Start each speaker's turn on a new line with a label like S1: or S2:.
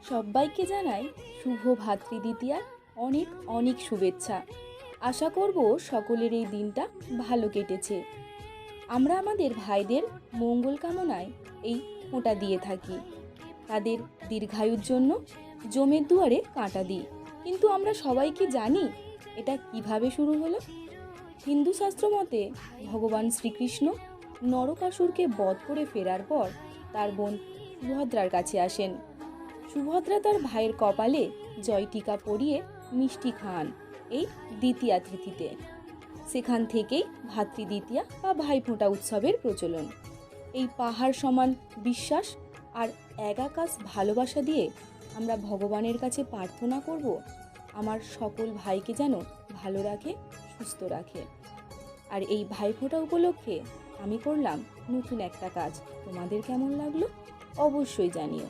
S1: সবাইকে জানাই শুভ ভাতৃদ্বিতীয়ার অনেক অনেক শুভেচ্ছা। আশা করব সকলের এই দিনটা ভালো কেটেছে। আমরা আমাদের ভাইদের মঙ্গল কামনায় এই ফোঁটা দিয়ে থাকি। তাদের দীর্ঘায়ুর জন্য জমের দুয়ারে কাঁটা দিই। কিন্তু আমরা সবাই কি জানি এটা কিভাবে শুরু হলো? হিন্দু শাস্ত্র মতে ভগবান শ্রীকৃষ্ণ নরকাসুরকে বধ করে ফেরার পর তার বোন সুভদ্রার কাছে আসেন। সুভদ্রা তার ভাইয়ের কপালে জয় টিকা পরিয়ে মিষ্টি খান এই দ্বিতীয়া তিথিতে। সেখান থেকেই ভাতৃদ্বিতীয়া বা ভাইফোঁটা উৎসবের প্রচলন। এই পাহাড় সমান বিশ্বাস আর এক আকাশ ভালোবাসা দিয়ে আমরা ভগবানের কাছে প্রার্থনা করব আমার সকল ভাইকে যেন ভালো রাখে, সুস্থ রাখে। আর এই ভাইফোঁটা উপলক্ষে আমি করলাম নতুন একটা কাজ। তোমাদের কেমন লাগলো অবশ্যই জানিও।